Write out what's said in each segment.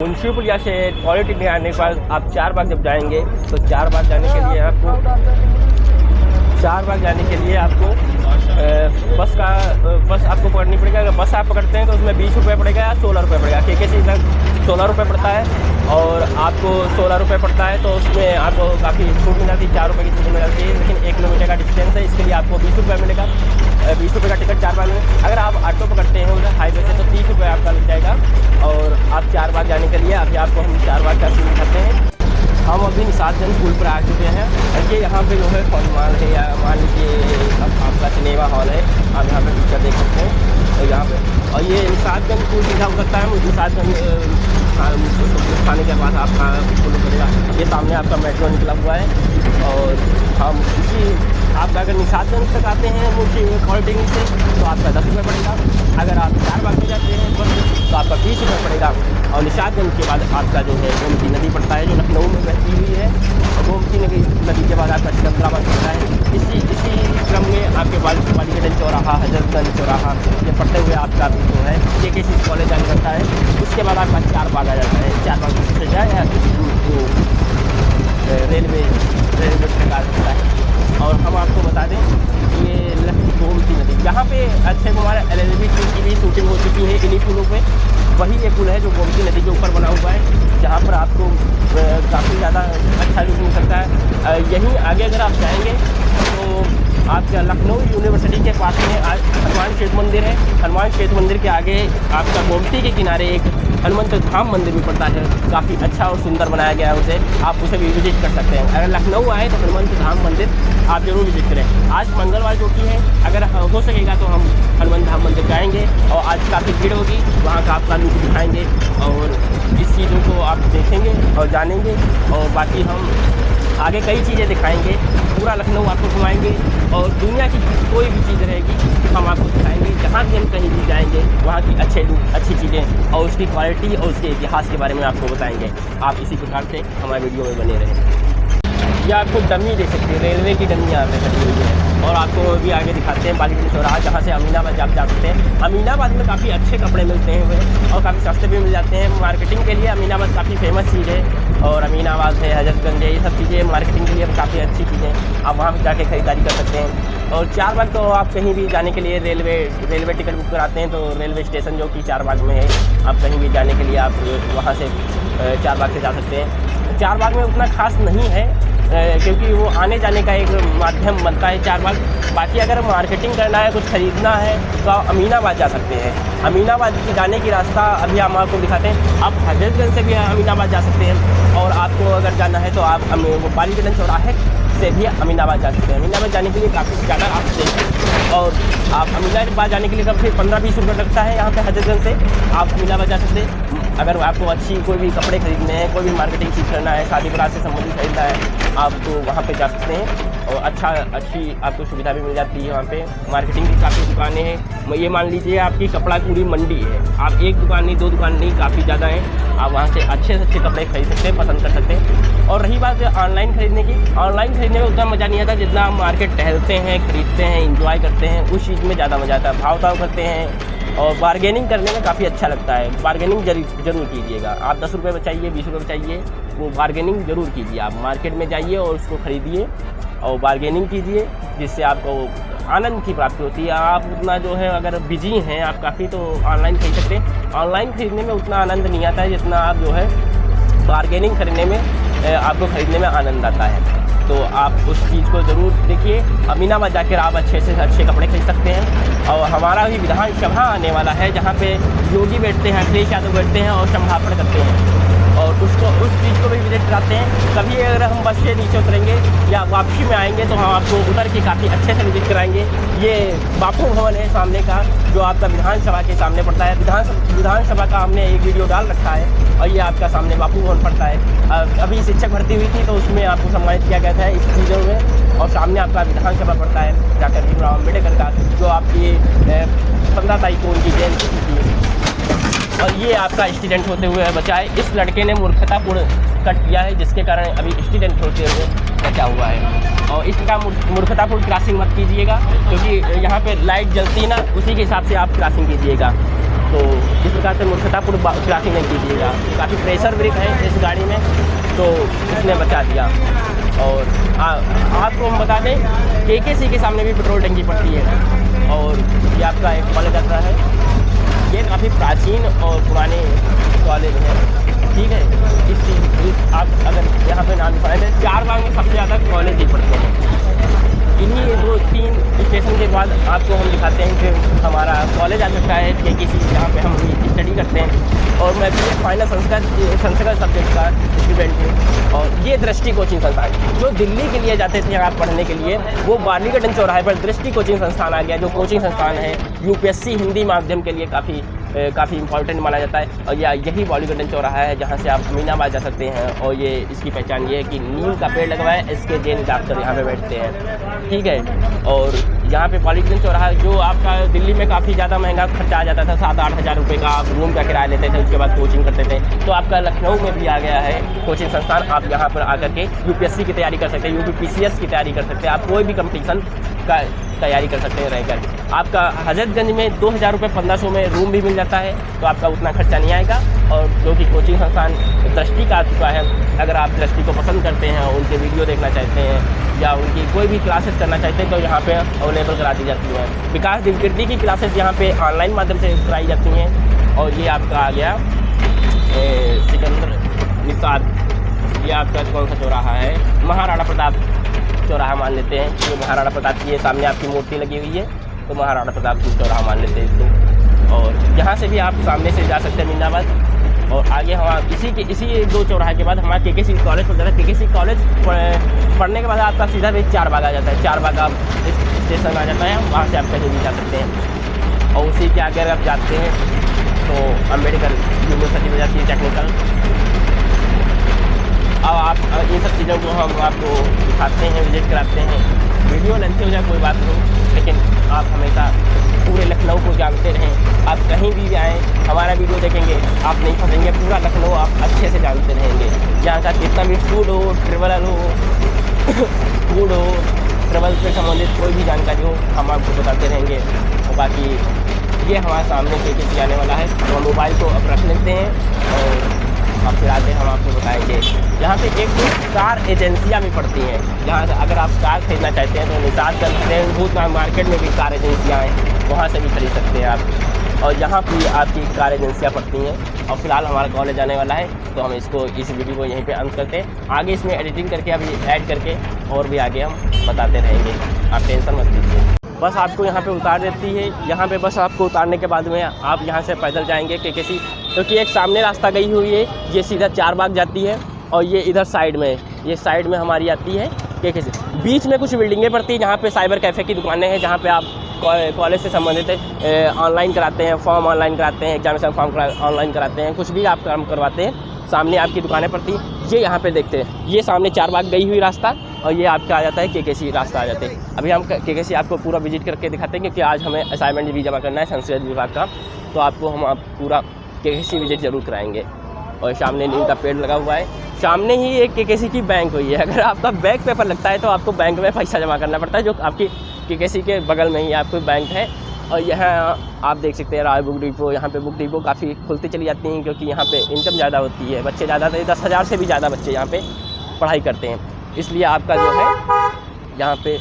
मुंशी पुलिया से पॉलिटेक्निक आने के बाद आप 4 बाग जब जाएंगे तो 4 बाग जाने के लिए आपको बस आपको पकड़नी पड़ेगा। अगर बस आप पकड़ते हैं तो उसमें 20 रुपये पड़ेगा या 16 रुपये पड़ेगा। KKC तक 16 रुपये पड़ता है और आपको 16 रुपये पड़ता है तो उसमें आपको काफ़ी छूट मिल जाती है, 4 रुपये की छूट मिल जाती है। लेकिन 1 किलोमीटर का डिस्टेंस है, इसके लिए आपको 20 रुपये मिलेगा। 20 रुपये का टिकट 4 बाग में। अगर आप ऑटो पकड़ते हैं उधर हाईवे से तो 30 रुपये आपका लग जाएगा। और आप 4 बाग जाने के लिए अभी आपको हम 4 बाग का सीन करते हैं। हम अभी निशातगंज पुल पर आ चुके हैं। ये यहाँ पे जो है फॉर्माल है या मान लीजिए आपका सिनेमा हॉल है, आप यहाँ पे पिक्चर देख सकते हैं। तो यहाँ पे और ये निशातगंज पुल सीधा हो सकता है। निशातगंज खाने के बाद आपका पुल पड़ेगा। ये सामने आपका मेट्रो निकला हुआ है। और हम इसी आप अगर निशातगंज तक आते हैं मुंशी पॉलिटेक्निक से तो आपका 10 रुपये पड़ेगा। अगर आप 4 बाग में जाते हैं तो आपका 20 रुपये पड़ेगा। और निशातगंज के बाद आपका जो है गोमती नदी पड़ता है जो लखनऊ में बहती हुई है। और गोमती नदी के बाद आपका सिकंदराबाद पड़ता है। इसी क्रम में आपके बालीगंज चौराहा, हजरतगंज चौराहा ये पड़ते हुए आपका जो है KKC कॉलेज आने लगता है। उसके बाद आपका 4 बाग आ जाता है। 4 बाग से जाए या रेलवे ट्रैक आ सकता है। और हम आपको बता दें ये गोमती नदी यहाँ पे अक्षय कुमार LLB की भी शूटिंग हो चुकी है इन्हीं पुलों पे। वही ये पुल है जो गोमती नदी के ऊपर बना हुआ है, जहाँ पर आपको काफ़ी ज़्यादा अच्छा लुक मिल सकता है। यहीं आगे अगर आप जाएंगे तो आपका लखनऊ यूनिवर्सिटी के पास में आज हनुमान क्षेत्र मंदिर है। हनुमान क्षेत्र मंदिर के आगे आपका गोमती के किनारे एक हनुमंत धाम मंदिर भी पड़ता है। काफ़ी अच्छा और सुंदर बनाया गया है उसे, आप उसे भी विजिट कर सकते हैं। अगर लखनऊ आए तो हनुमंत धाम मंदिर आप जरूर विजिट करें। आज मंगलवार जो कि है, अगर हो सकेगा तो हम हनुमंत धाम मंदिर जाएंगे और आज काफ़ी भीड़ होगी, वहाँ का आपका लुक दिखाएंगे और इस चीज़ों को आप देखेंगे और जानेंगे। और बाकी हम आगे कई चीज़ें दिखाएंगे, पूरा लखनऊ आपको घुमाएंगे और दुनिया की कोई भी चीज़ रहेगी हम आपको दिखाएंगे। जहाँ भी हम कहीं भी जाएंगे वहाँ की अच्छी चीज़ें और उसकी क्वालिटी और उसके इतिहास के बारे में आपको बताएंगे। आप इसी प्रकार से हमारे वीडियो में बने रहें। या आपको डमी दे सकते हैं, रेलवे की डमी यहाँ पे खड़ी हुई है। और आपको भी आगे दिखाते हैं बालीगंज चौराहा, जहाँ से अमीनाबाद आप जा सकते हैं। अमीनाबाद में काफ़ी अच्छे कपड़े मिलते हैं और काफ़ी सस्ते भी मिल जाते हैं। मार्केटिंग के लिए अमीनाबाद काफ़ी फेमस चीज़ है। और अमीनाबाद है, हजरतगंज है, ये सब चीज़ें मार्केटिंग के लिए काफ़ी अच्छी चीज़ें, आप वहाँ पर जाके खरीदारी कर सकते हैं। और 4 बाग तो आप कहीं भी जाने के लिए रेलवे टिकट बुक कराते हैं तो रेलवे स्टेशन जो कि 4 बाग में है, आप कहीं भी जाने के लिए आप वहाँ से 4 बाग से जा सकते हैं। 4 बाग में उतना खास नहीं है क्योंकि वो आने जाने का एक माध्यम बनता है 4 बाग। बाकी अगर मार्केटिंग करना है, कुछ ख़रीदना है तो आप अमीनाबाद जा सकते हैं। अमीनाबाद की जाने की रास्ता अभी हम आपको दिखाते हैं। आप हजरतगंज से भी अमीनाबाद जा सकते हैं और आपको अगर जाना है तो आप बालीगंज चौराहे से भी अमीनाबाद जा सकते हैं। अमीनाबाद जाने के लिए काफ़ी ज़्यादा आप देखें और आप अमीनाबाद जाने के लिए कब से 15-20 रुपये लगता है। यहाँ पे हजरतगंज से आप अमीनाबाद जा सकते हैं। अगर आपको अच्छी कोई भी कपड़े खरीदने हैं, कोई भी मार्केटिंग चीज़ करना है, शादी ब्याह से संबंधित खरीदना है, आप तो वहाँ पे जा सकते हैं। और अच्छी आपको सुविधा भी मिल जाती है। वहाँ पे मार्केटिंग की काफ़ी दुकानें हैं। ये मान लीजिए आपकी कपड़ा पूरी मंडी है, आप एक दुकान नहीं, 2 दुकान नहीं, काफ़ी ज़्यादा हैं। आप वहाँ से अच्छे से अच्छे कपड़े खरीद सकते हैं, पसंद कर सकते हैं। और रही बात ऑनलाइन खरीदने की, ऑनलाइन खरीदने में उतना मज़ा नहीं आता जितना हम मार्केट टहलते हैं, खरीदते हैं, इंजॉय करते हैं, उस चीज़ में ज़्यादा मज़ा आता है। भाव ताव करते हैं और बार्गेनिंग करने में काफ़ी अच्छा लगता है। बार्गेनिंग जरूर कीजिएगा। आप 10 रुपये बचाइए, 20 रुपये बचाइए, वो बार्गेनिंग ज़रूर कीजिए। आप मार्केट में जाइए और उसको ख़रीदिए और बार्गेनिंग कीजिए, जिससे आपको आनंद की प्राप्ति होती है। आप उतना जो है अगर बिजी हैं आप काफ़ी तो ऑनलाइन खरीद सकते हैं। ऑनलाइन खरीदने में उतना आनंद नहीं आता है जितना आप जो है बार्गेनिंग करने में आपको ख़रीदने में आनंद आता है। तो आप उस चीज़ को ज़रूर देखिए। अमीनाबाद जाकर आप अच्छे से अच्छे कपड़े खरीद सकते हैं। और हमारा भी विधानसभा आने वाला है जहाँ पे योगी बैठते हैं, अखिलेश यादव बैठते हैं और संभाषण करते हैं और उस चीज़ को भी विजिट कराते हैं। कभी अगर हम बस से नीचे उतरेंगे या वापसी में आएंगे तो हम आपको उतर के काफ़ी अच्छे से विजिट कराएंगे। ये बापू भवन है सामने का, जो आपका विधानसभा के सामने पड़ता है। विधानसभा का हमने एक वीडियो डाल रखा है और ये आपका सामने बापू भवन पड़ता है। अभी शिक्षक भर्ती हुई थी तो उसमें आपको सम्मानित किया गया था इस चीज़ों में। और सामने आपका विधानसभा पड़ता है डॉक्टर भीमराव अम्बेडकर का, जो आपकी 15 तारीख को उनकी जयंती थी। और ये आपका स्टूडेंट होते हुए बचा है। इस लड़के ने मूर्खतापूर्ण कट किया है जिसके कारण अभी स्टूडेंट होते हुए बचा हुआ है। और इसका मूर्खतापूर्ण क्रॉसिंग मत कीजिएगा क्योंकि यहाँ पे लाइट जलती है ना, उसी के हिसाब से आप क्रॉसिंग कीजिएगा। तो इस प्रकार से मूर्खतापूर्ण क्रॉसिंग नहीं कीजिएगा। काफ़ी प्रेशर ब्रेक है इस गाड़ी में, तो इसने बचा दिया। और आपको हम बता दें KKC के सामने भी पेट्रोल टंकी पड़ती है, और ये आपका एक कॉलेज आता है। ये काफ़ी प्राचीन और पुराने कॉलेज है, ठीक है। आप अगर यहाँ पे नाम लिखाएँ तो 4 बाग में सबसे ज़्यादा कॉलेज ही पढ़ते हैं। इन्हीं 2-3 स्टेशन के बाद आपको हम दिखाते हैं कि हमारा कॉलेज आ चुका है KKC, जहाँ पे हम स्टडी करते हैं। और मैं भी फाइनल संस्कृत सब्जेक्ट का स्टूडेंट हूँ। और ये दृष्टि कोचिंग संस्थान, जो दिल्ली के लिए जाते थे आप पढ़ने के लिए, वो बालीगंज चौराहे पर दृष्टि कोचिंग संस्थान आ गया, जो कोचिंग संस्थान है UPSC हिंदी माध्यम के लिए काफ़ी इंपॉर्टेंट माना जाता है। और यही बालीगंज चौराहा है जहाँ से आप अमीनाबाद जा सकते हैं। और ये इसकी पहचान ये है कि नीम का पेड़ लगवा है, SK जैन डॉक्टर यहाँ पे बैठते हैं, ठीक है। और यहाँ पे बालीगंज चौराहा जो आपका दिल्ली में काफ़ी ज़्यादा महंगा खर्चा आ जाता था, 7-8 हज़ार रुपये का आप रूम का किराया लेते थे, उसके बाद कोचिंग करते थे। तो आपका लखनऊ में भी आ गया है कोचिंग संस्थान। आप यहाँ पर आकर के UPSC की तैयारी कर सकते हैं, UPPCS की तैयारी कर सकते हैं, आप कोई भी कंपटीशन का तैयारी कर सकते हैं रहकर। आपका हजरतगंज में 2000 रुपये 1500 में रूम भी मिल जाता है, तो आपका उतना खर्चा नहीं आएगा। और जो कि कोचिंग संस्थान दृष्टि का आ चुका है, अगर आप दृष्टि को पसंद करते हैं, उनके वीडियो देखना चाहते हैं या उनकी कोई भी क्लासेस करना चाहते हैं, तो यहाँ पे अवेलेबल करा दी जाती है। विकास दिव्यकीर्ति की क्लासेस यहाँ पे ऑनलाइन माध्यम से कराई जाती हैं। और ये आपका आ गया सिकंदर निषाद, ये आपका कौन सा चौराहा है, महाराणा प्रताप चौराहा मान लेते हैं। ये महाराणा प्रताप की सामने आपकी मूर्ति लगी हुई है, तो महाराणा प्रताप की चौराहा मान लेते हैं इसको। और यहाँ से भी आप सामने से जा सकते हैं अमीनाबाद। और आगे हम इसी 2 चौराहे के बाद हमारा KKC कॉलेज खुल जाता है। KKC कॉलेज पढ़ने के बाद आपका सीधा भी 4 बाग आ जाता है। 4 बाग आप स्टेशन आ जाता है, वहाँ से आप कहीं भी जा सकते हैं। और उसी के आगे अगर आप जाते हैं तो अम्बेडकर यूनिवर्सिटी में जाती है टेक्निकल। अब आप इन सब चीज़ों को हम आपको दिखाते हैं, विजिट कराते हैं। वीडियो लेंथी हो जाए कोई बात नहीं, लेकिन आप हमेशा पूरे लखनऊ को जानते रहें। आप कहीं भी आएँ, हमारा वीडियो देखेंगे, आप नहीं फंसेंगे। पूरा लखनऊ आप अच्छे से जानते रहेंगे। यहाँ का कितना भी फूड हो, ट्रेवल हो फूड हो, ट्रेवल से संबंधित कोई भी जानकारी हो, हम आपको बताते रहेंगे। और बाकी ये हमारे सामने KKC आने वाला है, तो हम मोबाइल को अब रख लेते हैं और अब फिर आते हम आपको बताएंगे। यहाँ पे एक कार एजेंसियाँ भी पड़ती हैं, जहाँ से अगर आप कार खरीदना चाहते हैं तो निषाद भूत मार्केट में भी कार एजेंसियाँ हैं, वहाँ से भी खरीद सकते हैं आप। और यहाँ भी आपकी कार एजेंसियाँ पड़ती हैं। और फिलहाल हमारा कॉलेज आने वाला है, तो हम इस वीडियो को यहीं पे अंत करते हैं। आगे इसमें एडिटिंग करके अभी ऐड करके और भी आगे हम बताते रहेंगे, आप टेंशन मत लीजिए। बस आपको यहाँ पे उतार देती है। यहाँ पे बस आपको उतारने के बाद में आप यहाँ से पैदल जाएंगे KKC, क्योंकि एक सामने रास्ता गई हुई है, ये सीधा 4 बाग जाती है। और ये इधर साइड में, ये साइड में हमारी आती है KKC। बीच में कुछ बिल्डिंगें पड़ती हैं, जहाँ पे साइबर कैफ़े की दुकानें हैं, जहाँ पे आप कॉलेज से संबंधित ऑनलाइन कराते हैं, फॉर्म ऑनलाइन कराते हैं, एग्जामिनेशन फॉर्म ऑनलाइन कराते हैं, कुछ भी आप काम करवाते हैं। सामने आपकी दुकानें पड़ती हैं, ये यहाँ पे देखते हैं, ये सामने 4 बाग गई हुई रास्ता, और ये आपका आ जाता है KKC रास्ता आ जाते हैं। अभी हम KKC आपको पूरा विजिट करके दिखाते हैं, क्योंकि आज हमें असाइनमेंट भी जमा करना है संस्कृत विभाग का, तो आपको हम पूरा KKC विजिट ज़रूर कराएंगे। और सामने नीम का पेड़ लगा हुआ है, सामने ही एक KKC की बैंक हुई है। अगर आपका बैक पेपर लगता है तो आपको बैंक में पैसा जमा करना पड़ता है, जो आपकी KKC के बगल में ही आपको बैंक है। और यहाँ आप देख सकते हैं राय बुक डिपो, यहाँ पे बुक डिपो काफ़ी खुलती चली जाती हैं, क्योंकि यहाँ पे इनकम ज़्यादा होती है, बच्चे ज़्यादा 10,000 से भी ज़्यादा बच्चे यहाँ पे पढ़ाई करते हैं, इसलिए आपका जो है यहाँ पे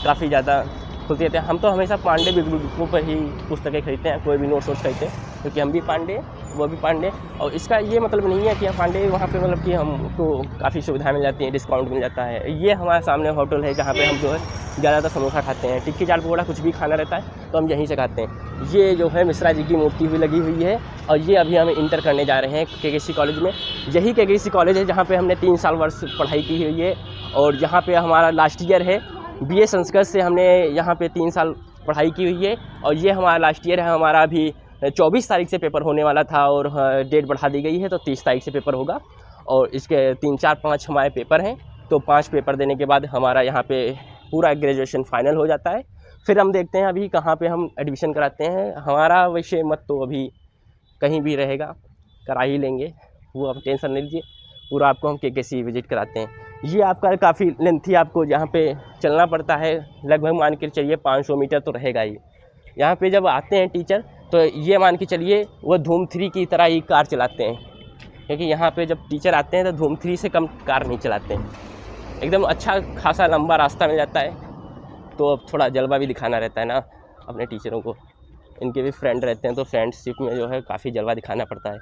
काफ़ी ज़्यादा खुलती रहती है। हम तो हमेशा पांडे बुक डिपो पर ही पुस्तकें खरीदते हैं, कोई भी नोट्स खरीदते हैं, क्योंकि हम भी पांडे वो भी पांडे। और इसका ये मतलब नहीं है कि हम पांडे वहाँ पे मतलब कि हमको काफ़ी सुविधाएं मिल जाती हैं, डिस्काउंट मिल जाता है। ये हमारे सामने होटल है, जहाँ पे हम जो है ज़्यादातर समोसा खाते हैं, टिक्की चाट पकौड़ा कुछ भी खाना रहता है तो हम यहीं से खाते हैं। ये जो है मिश्रा जी की मूर्ति भी लगी हुई है, और ये अभी हम इंटर करने जा रहे हैं KKC कॉलेज में। यही KKC कॉलेज है जहाँ पे हमने 3 साल वर्ष पढ़ाई की हुई है, और यहाँ पे हमारा लास्ट ईयर है। BA संस्कृत से हमने यहाँ पे 3 साल पढ़ाई की हुई है, और ये हमारा लास्ट ईयर है। हमारा अभी 24 तारीख से पेपर होने वाला था, और डेट बढ़ा दी गई है, तो 30 तारीख से पेपर होगा। और इसके 3, 4, 5 हमारे पेपर हैं, तो 5 पेपर देने के बाद हमारा यहाँ पे पूरा ग्रेजुएशन फाइनल हो जाता है। फिर हम देखते हैं अभी कहाँ पे हम एडमिशन कराते हैं। हमारा विषय मत तो अभी कहीं भी रहेगा, करा ही लेंगे, वो आप टेंशन नहीं लीजिए। पूरा आपको हम KKC विजिट कराते हैं। ये आपका काफ़ी लेंथी आपको यहाँ पे चलना पड़ता है, लगभग मान के चलिए 500 मीटर तो रहेगा ही। यहाँ पे जब आते हैं टीचर तो ये मान के चलिए वो धूम 3 की तरह ही कार चलाते हैं, क्योंकि यहाँ पे जब टीचर आते हैं तो धूम 3 से कम कार नहीं चलाते हैं। एकदम अच्छा खासा लंबा रास्ता मिल जाता है, तो अब थोड़ा जलवा भी दिखाना रहता है ना अपने टीचरों को। इनके भी फ्रेंड रहते हैं, तो फ्रेंडशिप में जो है काफ़ी जलवा दिखाना पड़ता है।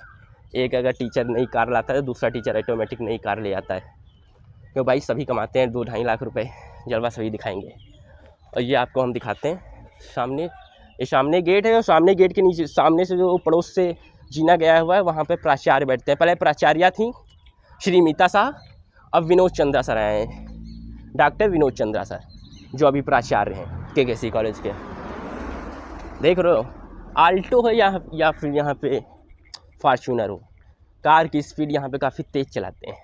एक अगर टीचर नई कार लाता है तो दूसरा टीचर ऑटोमेटिक नई कार ले आता है, क्यों भाई सभी कमाते हैं 2-2.5 लाख रुपए, जलवा सभी दिखाएंगे। और ये आपको हम दिखाते हैं सामने, ये सामने गेट है और सामने गेट के नीचे सामने से जो पड़ोस से जीना गया हुआ है वहाँ पे प्राचार्य बैठते हैं। पहले प्राचार्या थी श्री मीता शाह, अब विनोद चंद्रा सर आए हैं, डॉक्टर विनोद चंद्रा सर, जो अभी प्राचार्य हैं केकेसी कॉलेज के। देख रहे हो आल्टो है या फिर यहाँ पे फॉर्च्यूनर हो, कार की स्पीड यहाँ पे काफ़ी तेज़ चलाते हैं।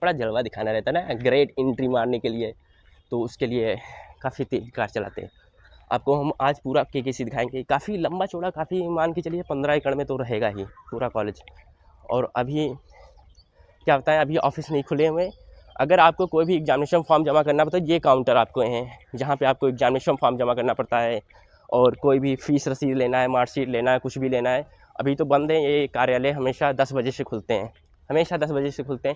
बड़ा जलवा दिखाना रहता है ना ग्रेट एंट्री मारने के लिए, तो उसके लिए काफ़ी तेज़ कार चलाते हैं। आपको हम आज पूरा केकेसी दिखाएंगे, काफ़ी लंबा चौड़ा, काफ़ी मान के चलिए 15 एकड़ में तो रहेगा ही पूरा कॉलेज। और अभी क्या होता है, अभी ऑफिस नहीं खुले हुए। अगर आपको कोई भी एग्जामिनेशन फॉर्म जमा करना पड़ता है, ये काउंटर आपको हैं जहाँ पे आपको एग्जामिनेशन फॉर्म जमा करना पड़ता है, और कोई भी फीस रसीद लेना है, मार्कशीट लेना है, कुछ भी लेना है। अभी तो बंद है, ये कार्यालय हमेशा 10 बजे से खुलते हैं, हमेशा 10 बजे से खुलते हैं,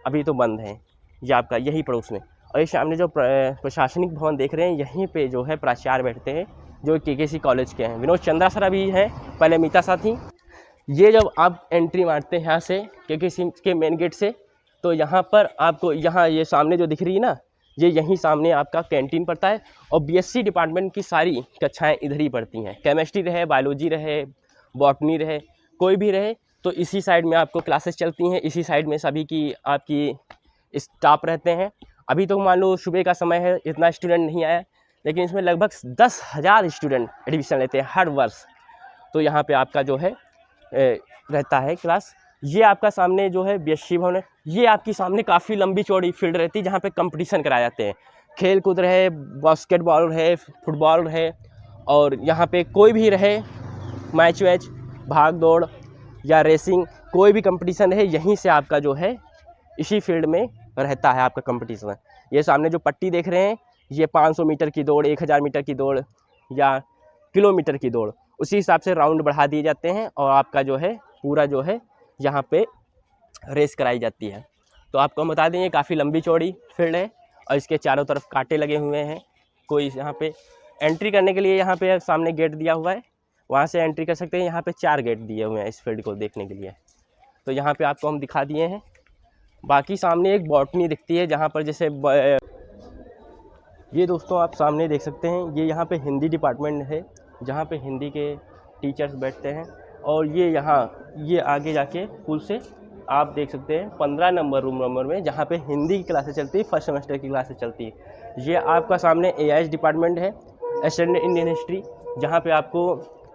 अभी तो बंद है। ये आपका यही पड़ोस में, और ये सामने जो प्रशासनिक भवन देख रहे हैं, यहीं पे जो है प्राचार्य बैठते हैं, जो केकेसी कॉलेज के हैं। विनोद चंद्रा सर अभी हैं, पहले मीता शाह थी। ये जब आप एंट्री मारते हैं यहाँ से केकेसी के मेन गेट से, तो यहाँ पर आपको यहाँ ये सामने जो दिख रही है ना, ये यहीं सामने आपका कैंटीन पड़ता है। और बीएससी डिपार्टमेंट की सारी कक्षाएँ इधर ही पड़ती हैं, केमिस्ट्री रहे, बायोलॉजी रहे, बॉटनी रहे, कोई भी रहे, तो इसी साइड में आपको क्लासेस चलती हैं, इसी साइड में सभी की आपकी स्टाफ रहते हैं। अभी तो मान लो सुबह का समय है, इतना स्टूडेंट नहीं आया, लेकिन इसमें लगभग 10,000 स्टूडेंट एडमिशन लेते हैं हर वर्ष। तो यहाँ पे आपका जो है रहता है क्लास। ये आपका सामने जो है बीएससी भवन है। ये आपकी सामने काफ़ी लंबी चौड़ी फील्ड रहती है, जहाँ पे कंपटीशन कराए जाते हैं, खेल कूद रहे, बास्केटबॉल रहे, फुटबॉल रहे, और यहाँ पे कोई भी रहे मैच वैच, भाग दौड़ या रेसिंग, कोई भी कंपटीशन है, यहीं से आपका जो है इसी फील्ड में रहता है आपका कंपटीशन। ये सामने जो पट्टी देख रहे हैं, ये 500 मीटर की दौड़, 1000 मीटर की दौड़ या किलोमीटर की दौड़, उसी हिसाब से राउंड बढ़ा दिए जाते हैं, और आपका जो है पूरा जो है यहाँ पे रेस कराई जाती है। तो आपको हम बता दें, ये काफ़ी लंबी चौड़ी फील्ड है, और इसके चारों तरफ कांटे लगे हुए हैं। कोई यहाँ पे एंट्री करने के लिए यहाँ पे सामने गेट दिया हुआ है, वहाँ से एंट्री कर सकते हैं। यहाँ पे 4 गेट दिए हुए हैं इस फील्ड को देखने के लिए, तो यहाँ पे आपको हम दिखा दिए हैं। बाकी सामने एक बॉटनी दिखती है, जहाँ पर जैसे ये दोस्तों आप सामने देख सकते हैं, ये यहाँ पे हिंदी डिपार्टमेंट है, जहाँ पे हिंदी के टीचर्स बैठते हैं। और ये यहाँ ये आगे जाके पुल से आप देख सकते हैं 15 नंबर रूम नंबर में, जहाँ पे हिंदी की क्लासेस चलती है, फर्स्ट सेमेस्टर की क्लासेस चलती है। ये आपका सामने एआईएस डिपार्टमेंट है, एशियन इंडियन हिस्ट्री, जहाँ पे आपको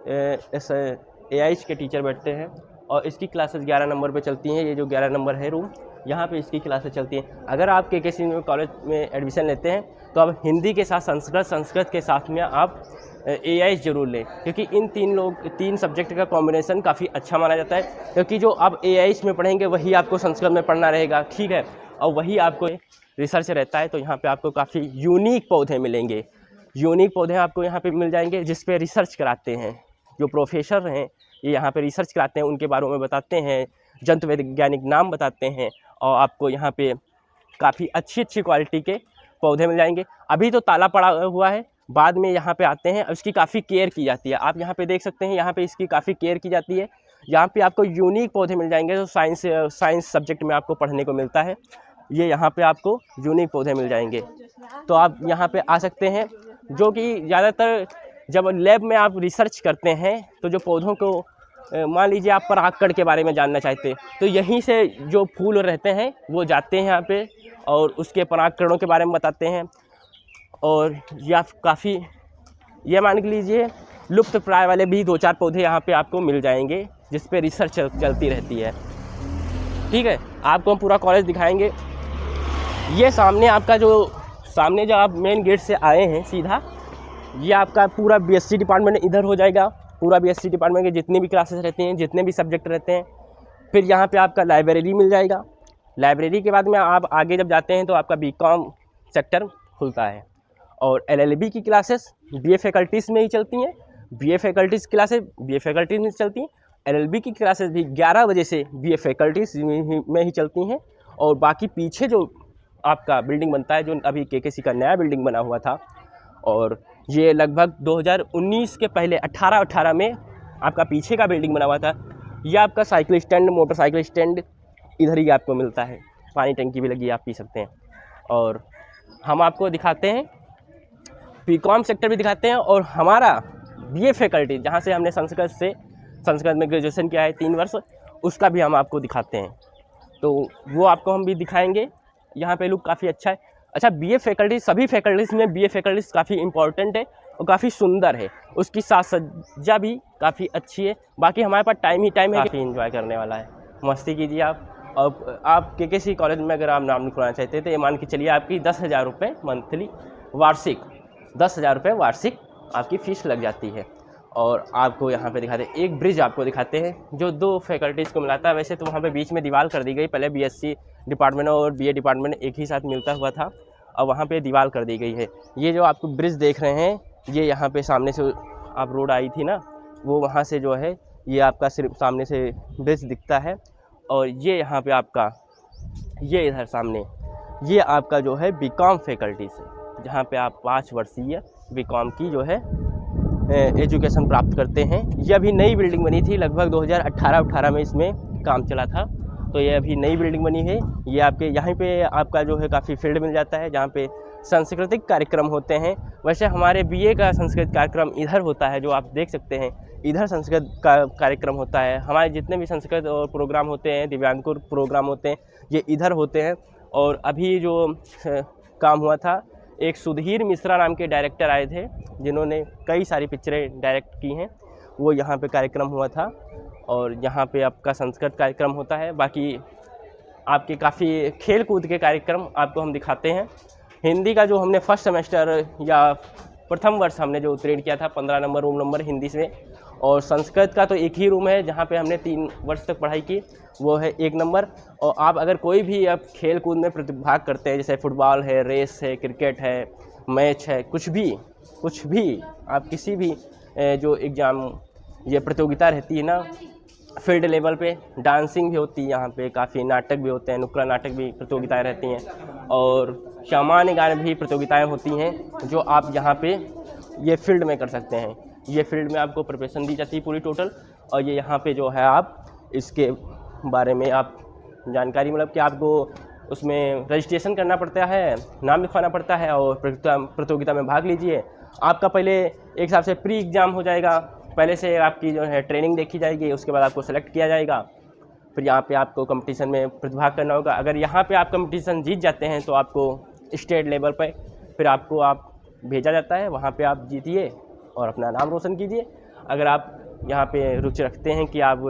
एआईएस के टीचर बैठते हैं, और इसकी क्लासेस 11 नंबर पे चलती हैं। ये जो 11 नंबर है रूम, यहाँ पे इसकी क्लासेस चलती हैं। अगर आप केकेसी कॉलेज में एडमिशन लेते हैं, तो आप हिंदी के साथ संस्कृत के साथ में आप एआईएस जरूर लें, क्योंकि इन 3 सब्जेक्ट का कॉम्बिनेशन काफ़ी अच्छा माना जाता है। क्योंकि जो आप एआईएस में पढ़ेंगे वही आपको संस्कृत में पढ़ना रहेगा, ठीक है, और वही आपको रिसर्च रहता है। तो यहाँ पे आपको काफ़ी यूनिक पौधे मिलेंगे, यूनिक पौधे आपको यहाँ पे मिल जाएंगे, जिस पे रिसर्च कराते हैं। जो प्रोफेसर हैं ये यहाँ पे रिसर्च कराते हैं, उनके बारे में बताते हैं, जंतु वैज्ञानिक नाम बताते हैं, और आपको यहाँ पे काफ़ी अच्छी क्वालिटी के पौधे मिल जाएंगे। अभी तो ताला पड़ा हुआ है, बाद में यहाँ पे आते हैं, उसकी काफ़ी केयर की जाती है। आप यहाँ पे देख सकते हैं, यहाँ पे इसकी काफ़ी केयर की जाती है। यहाँ पे आपको यूनिक पौधे मिल जाएंगे, जो साइंस सब्जेक्ट में आपको पढ़ने को मिलता है। ये यहाँ पे आपको यूनिक पौधे मिल जाएंगे, तो आप यहाँ पे आ सकते हैं। जो कि ज़्यादातर जब लैब में आप रिसर्च करते हैं, तो जो पौधों को मान लीजिए आप परागकण के बारे में जानना चाहते हैं, तो यहीं से जो फूल रहते हैं वो जाते हैं यहाँ पे, और उसके परागकणों के बारे में बताते हैं। और या काफ़ी ये मान के लीजिए लुप्त प्राय वाले भी 2-4 पौधे यहाँ पे आपको मिल जाएंगे, जिस पे रिसर्च चलती रहती है, ठीक है। आपको हम पूरा कॉलेज दिखाएंगे। ये सामने आपका जो सामने जब आप मेन गेट से आए हैं सीधा, ये आपका पूरा बीएससी डिपार्टमेंट इधर हो जाएगा। पूरा बीएससी डिपार्टमेंट के जितनी भी क्लासेस रहती हैं, जितने भी सब्जेक्ट रहते हैं। फिर यहाँ पे आपका लाइब्रेरी मिल जाएगा। लाइब्रेरी के बाद में आप आगे जब जाते हैं तो आपका बीकॉम सेक्टर खुलता है, और एलएलबी की क्लासेस बीए फैकल्टीज़ में ही चलती हैं। BA faculties classes BA faculties में चलती हैं। LLB की क्लासेज भी 11 बजे से BA फैकल्टीज़ में ही चलती हैं। और बाकी पीछे जो आपका बिल्डिंग बनता है, जो अभी KKC का नया बिल्डिंग बना हुआ था, और ये लगभग 2019 के पहले 18 में आपका पीछे का बिल्डिंग बना हुआ था। ये आपका साइकिल स्टैंड, मोटरसाइकिल स्टैंड इधर ही आपको मिलता है। पानी टंकी भी लगी है, आप पी सकते हैं। और हम आपको दिखाते हैं बीकॉम सेक्टर भी दिखाते हैं, और हमारा BA फैकल्टी जहाँ से हमने संस्कृत में ग्रेजुएशन किया है 3 वर्ष, उसका भी हम आपको दिखाते हैं। तो वो आपको हम भी दिखाएंगे। यहाँ पे लुक काफ़ी अच्छा है। अच्छा, BA फैकल्टी, सभी फैकल्टीज़ में BA फैकल्टीज़ काफ़ी इंपॉर्टेंट है और काफ़ी सुंदर है। उसकी साज सज्जा भी काफ़ी अच्छी है। बाकी हमारे पास टाइम ही टाइम है, काफ़ी इन्जॉय करने वाला है। मस्ती कीजिए आप। और आप KKC कॉलेज में अगर आप नाम लिखवाना चाहते हैं तो ये मान के चलिए आपकी 10,000 रुपये मंथली वार्षिक, 10,000 रुपये वार्षिक आपकी फ़ीस लग जाती है। और आपको यहाँ पे दिखाते हैं एक ब्रिज आपको दिखाते हैं जो 2 फैकल्टीज़ को मिलाता है। वैसे तो वहाँ पे बीच में दीवार कर दी गई, पहले BSc डिपार्टमेंट और BA डिपार्टमेंट एक ही साथ मिलता हुआ था, और वहाँ पे दीवार कर दी गई है। ये जो आपको ब्रिज देख रहे हैं, ये यहाँ पे सामने से आप रोड आई थी ना, वो वहाँ से जो है ये आपका सिर्फ सामने से ब्रिज दिखता है। और ये यहाँ पे आपका, ये इधर सामने, ये आपका जो है बीकॉम फैकल्टीज़ है, जहाँ पे आप 5 वर्षीय बीकॉम की जो है एजुकेशन प्राप्त करते हैं। ये अभी नई बिल्डिंग बनी थी, लगभग 2018 में इसमें काम चला था। तो ये अभी नई बिल्डिंग बनी है। ये आपके यहाँ पे आपका जो है काफ़ी फील्ड मिल जाता है, जहाँ पे सांस्कृतिक कार्यक्रम होते हैं। वैसे हमारे BA का सांस्कृतिक कार्यक्रम इधर होता है, जो आप देख सकते हैं, इधर संस्कृत का कार्यक्रम होता है। हमारे जितने भी संस्कृत और प्रोग्राम होते हैं, दिव्यांगुर प्रोग्राम होते हैं, ये इधर होते हैं। और अभी जो काम हुआ था, एक सुधीर मिश्रा नाम के डायरेक्टर आए थे, जिन्होंने कई सारी पिक्चरें डायरेक्ट की हैं, वो यहाँ पे कार्यक्रम हुआ था। और यहाँ पे आपका संस्कृत कार्यक्रम होता है। बाकी आपके काफ़ी खेल कूद के कार्यक्रम आपको हम दिखाते हैं। हिंदी का जो हमने फर्स्ट सेमेस्टर या प्रथम वर्ष हमने जो उत्तीर्ण किया था, 15 नंबर रूम नंबर हिंदी से। और संस्कृत का तो एक ही रूम है जहाँ पे हमने 3 वर्ष तक पढ़ाई की, वो है 1 नंबर। और आप अगर कोई भी आप खेल कूद में प्रतिभाग करते हैं, जैसे फुटबॉल है, रेस है, क्रिकेट है, मैच है, कुछ भी आप किसी भी जो एग्ज़ाम, ये प्रतियोगिता रहती है ना फील्ड लेवल पे, डांसिंग भी होती है यहाँ पे, काफ़ी नाटक भी होते हैं, नुक्कड़ नाटक भी प्रतियोगिताएं रहती हैं, और सामान्य गान भी प्रतियोगिताएं होती हैं, जो आप यहाँ पे ये फील्ड में कर सकते हैं। ये फील्ड में आपको प्रिपरेशन दी जाती है पूरी टोटल। और ये यहाँ पे जो है आप इसके बारे में आप जानकारी, मतलब कि आपको उसमें रजिस्ट्रेशन करना पड़ता है, नाम लिखवाना पड़ता है, और प्रतियोगिता में भाग लीजिए। आपका पहले एक हिसाब से प्री एग्ज़ाम हो जाएगा, पहले से आपकी जो है ट्रेनिंग देखी जाएगी, उसके बाद आपको सेलेक्ट किया जाएगा। फिर यहाँ पे आपको कंपटीशन में प्रतिभाग करना होगा। अगर यहाँ पे आप कंपटीशन जीत जाते हैं तो आपको स्टेट लेवल पे फिर आपको भेजा जाता है, वहाँ पे आप जीतिए और अपना नाम रोशन कीजिए। अगर आप यहाँ पे रुचि रखते हैं कि आप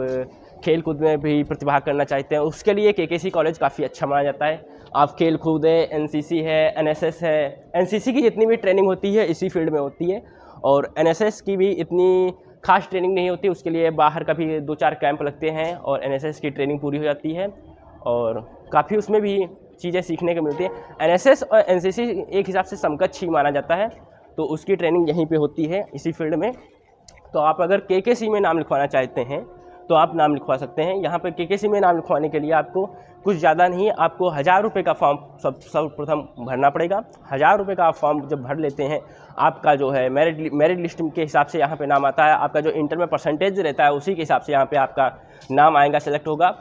खेल कूद में भी प्रतिभाग करना चाहते हैं, उसके लिए KKC कॉलेज काफ़ी अच्छा माना जाता है। आप खेल कूद है, NCC है, NSS है। NCC की जितनी भी ट्रेनिंग होती है इसी फील्ड में होती है, और NSS की भी इतनी खास ट्रेनिंग नहीं होती, उसके लिए बाहर का भी 2-4 कैंप लगते हैं और NSS की ट्रेनिंग पूरी हो जाती है, और काफ़ी उसमें भी चीज़ें सीखने को मिलती है। NSS और NCC एक हिसाब से समकक्ष ही माना जाता है, तो उसकी ट्रेनिंग यहीं पे होती है इसी फील्ड में। तो आप अगर KKC में नाम लिखवाना चाहते हैं तो आप नाम लिखवा सकते हैं। यहाँ पर KKC में नाम लिखवाने के लिए आपको कुछ ज़्यादा नहीं, आपको 1000 रुपये का फॉर्म सर्वप्रथम भरना पड़ेगा। 1000 रुपये का फॉर्म जब भर लेते हैं, आपका जो है मेरिट लिस्ट के हिसाब से यहाँ पे नाम आता है। आपका जो इंटर में परसेंटेज रहता है उसी के हिसाब से यहाँ पे आपका नाम आएगा, सेलेक्ट होगा।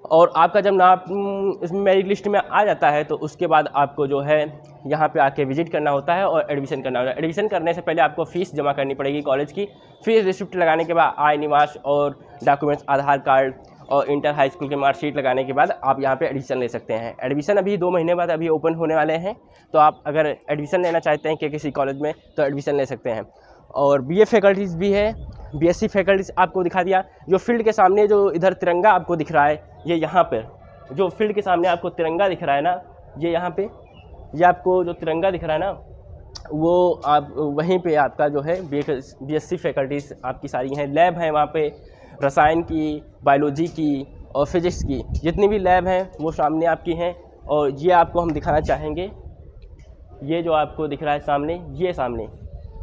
और आपका जब नाम इस मेरिट लिस्ट में आ जाता है तो उसके बाद आपको जो है यहाँ पे आके विजिट करना होता है और एडमिशन करना होता है। एडमिशन करने से पहले आपको फ़ीस जमा करनी पड़ेगी कॉलेज की। फीस रिसिप्ट लगाने के बाद आय निवास और डॉक्यूमेंट्स, आधार कार्ड और इंटर हाई स्कूल की मार्कशीट लगाने के बाद आप यहाँ पे एडमिशन ले सकते हैं। एडमिशन अभी 2 महीने बाद अभी ओपन होने वाले हैं, तो आप अगर एडमिशन लेना चाहते हैं KKC कॉलेज में तो एडमिशन ले सकते हैं। और BA फैकल्टीज़ भी है, BSc फैकल्टीज़ आपको दिखा दिया। जो फील्ड के सामने जो इधर तिरंगा आपको दिख रहा है, ये यहाँ पर जो फील्ड के सामने आपको तिरंगा दिख रहा है ना, ये यहाँ पे ये आपको जो तिरंगा दिख रहा है ना, वो आप वहीं पे आपका जो है BSc फैकल्टीज़ आपकी सारी हैं। लैब हैं वहाँ पे, रसायन की, बायोलॉजी की और फिजिक्स की जितनी भी लैब हैं वो सामने आपकी हैं। और ये आपको हम दिखाना चाहेंगे, ये जो आपको दिख रहा है सामने,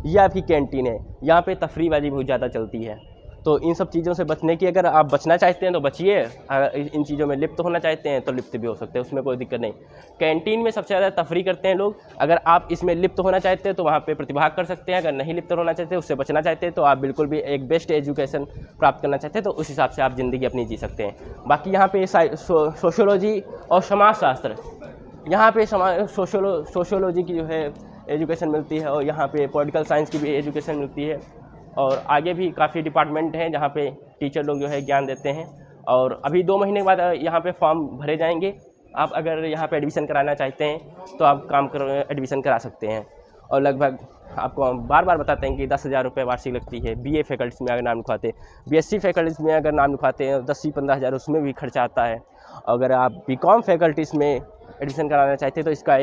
ये आपकी कैंटीन है। यहाँ पे तफरीहबाजी बहुत ज़्यादा चलती है, तो इन सब चीज़ों से बचने की, अगर आप बचना चाहते हैं तो बचिए, अगर इन चीज़ों में लिप्त होना चाहते हैं तो लिप्त भी हो सकते हैं, उसमें कोई दिक्कत नहीं। कैंटीन में सबसे ज़्यादा तफरीह करते हैं लोग, अगर आप इसमें लिप्त होना चाहते हैं तो वहाँ पे प्रतिभाग कर सकते हैं। अगर नहीं लिप्त होना चाहते, उससे बचना चाहते हैं, तो आप बिल्कुल भी एक बेस्ट एजुकेशन प्राप्त करना चाहते हैं तो उस हिसाब से आप ज़िंदगी अपनी जी सकते हैं। बाकी यहाँ पे सोशियोलॉजी और समाजशास्त्र, यहाँ पे सोशियोलॉजी की जो है एजुकेशन मिलती है, और यहाँ पे पॉलिटिकल साइंस की भी एजुकेशन मिलती है, और आगे भी काफ़ी डिपार्टमेंट हैं जहाँ पे टीचर लोग जो है ज्ञान देते हैं। और अभी 2 महीने के बाद यहाँ पे फॉर्म भरे जाएंगे। आप अगर यहाँ पे एडमिशन कराना चाहते हैं तो आप एडमिशन करा सकते हैं, और लगभग आपको हम बार बार बताते हैं कि 10,000 रुपये वार्षिक लगती है। BA फैकल्टीज में अगर नाम लिखवाते हैं, BSc फैकल्टीज में अगर नाम लिखवाते हैं 10-15 हज़ार उसमें भी खर्चा आता है। अगर आप BCom फैकल्टीज़ में एडमिशन कराना चाहते हैं तो इसका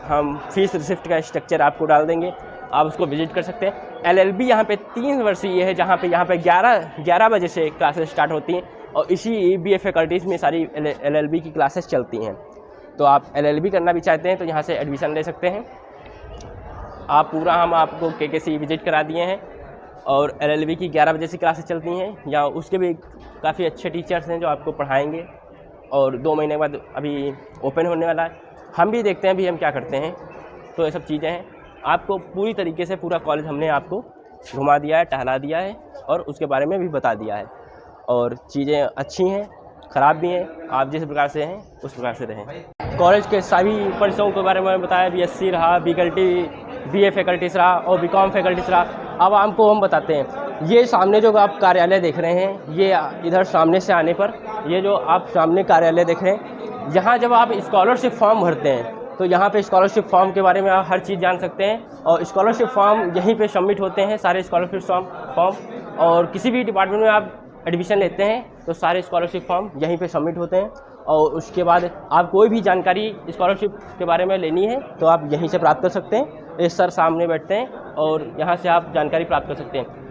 हम फीस रिसिप्ट का स्ट्रक्चर आपको डाल देंगे, आप उसको विजिट कर सकते हैं। LLB यहाँ पे 3 वर्षीय है, जहाँ पे 11 बजे से क्लासेस स्टार्ट होती हैं, और इसी BA फैकल्टीज़ में सारी LLB की क्लासेस चलती हैं। तो आप LLB करना भी चाहते हैं तो यहाँ से एडमिशन ले सकते हैं। आप पूरा हम आपको KKC विजिट करा दिए हैं, और LLB की 11 बजे से क्लासेस चलती हैं। यहाँ उसके भी काफ़ी अच्छे टीचर्स हैं जो आपको पढ़ाएंगे, और 2 महीने बाद अभी ओपन होने वाला है। हम भी देखते हैं अभी हम क्या करते हैं। तो ये सब चीज़ें हैं, आपको पूरी तरीके से पूरा कॉलेज हमने आपको घुमा दिया है, टहला दिया है, और उसके बारे में भी बता दिया है। और चीज़ें अच्छी हैं, ख़राब भी हैं, आप जिस प्रकार से हैं उस प्रकार से रहें। कॉलेज के सभी परिसरों के बारे में बताया, BSc रहा, BA फैकल्टीज़ रहा, और BCom फैकल्टीज़ रहा। अब आपको हम बताते हैं, ये सामने जो आप कार्यालय देख रहे हैं, ये इधर सामने से आने पर ये जो आप सामने कार्यालय देख रहे हैं, यहाँ जब आप स्कॉलरशिप फॉर्म भरते हैं तो यहाँ पे स्कॉलरशिप फॉर्म के बारे में आप हर चीज़ जान सकते हैं, और स्कॉलरशिप फॉर्म यहीं पे सबमिट होते हैं, सारे स्कॉलरशिप फॉर्म। और किसी भी डिपार्टमेंट में आप एडमिशन लेते हैं तो सारे स्कॉलरशिप फॉर्म यहीं पे सबमिट होते हैं, और उसके बाद आप कोई भी जानकारी स्कॉलरशिप के बारे में लेनी है तो आप यहीं से प्राप्त कर सकते हैं। ये सर सामने बैठते हैं और यहाँ से आप जानकारी प्राप्त कर सकते हैं।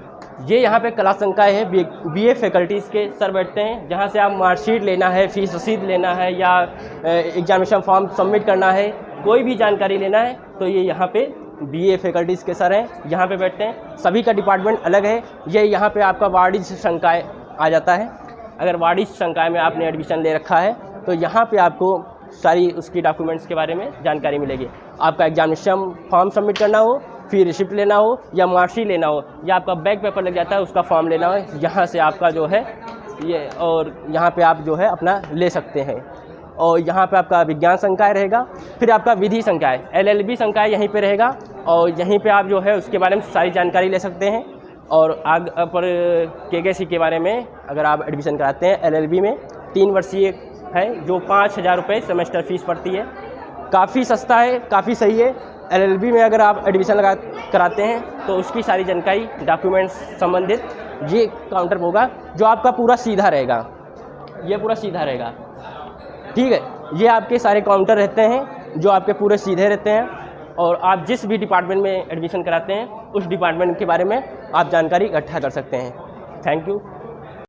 ये यहाँ पे कला संकाय है, BA फैकल्टीज़ के सर बैठते हैं, जहाँ से आप मार्कशीट लेना है, फीस रसीद लेना है, या एग्जामिनेशन फॉर्म सबमिट करना है, कोई भी जानकारी लेना है तो ये यहाँ पे BA फैकल्टीज़ के सर हैं, यहाँ पे बैठते हैं। सभी का डिपार्टमेंट अलग है। ये यहाँ पे आपका वाणिज्य संकाय आ जाता है। अगर वाणिज्य संकाय में आपने एडमिशन ले रखा है तो यहाँ पे आपको सारी उसकी डॉक्यूमेंट्स के बारे में जानकारी मिलेगी। आपका एग्जामिनेशन फॉर्म सबमिट करना हो, फिर रिसिप्ट लेना हो, या मार्कशीट लेना हो, या आपका बैक पेपर लग जाता है उसका फॉर्म लेना हो, यहाँ से आपका जो है ये, और यहाँ पे आप जो है अपना ले सकते हैं। और यहाँ पे आपका विज्ञान संकाय रहेगा, फिर आपका विधि संकाय LLB संकाय यहीं पे रहेगा, और यहीं पे आप जो है उसके बारे में सारी जानकारी ले सकते हैं। और आगे पर KKC के बारे में अगर आप एडमिशन कराते हैं LLB में 3 वर्षीय है, जो 5,000 रुपये सेमेस्टर फीस पड़ती है, काफ़ी सस्ता है, काफ़ी सही है। LLB में अगर आप एडमिशन कराते हैं तो उसकी सारी जानकारी, डॉक्यूमेंट्स संबंधित ये काउंटर होगा, जो आपका पूरा सीधा रहेगा, ये पूरा सीधा रहेगा, ठीक है। ये आपके सारे काउंटर रहते हैं जो आपके पूरे सीधे रहते हैं, और आप जिस भी डिपार्टमेंट में एडमिशन कराते हैं उस डिपार्टमेंट के बारे में आप जानकारी इकट्ठा कर सकते हैं। Thank you.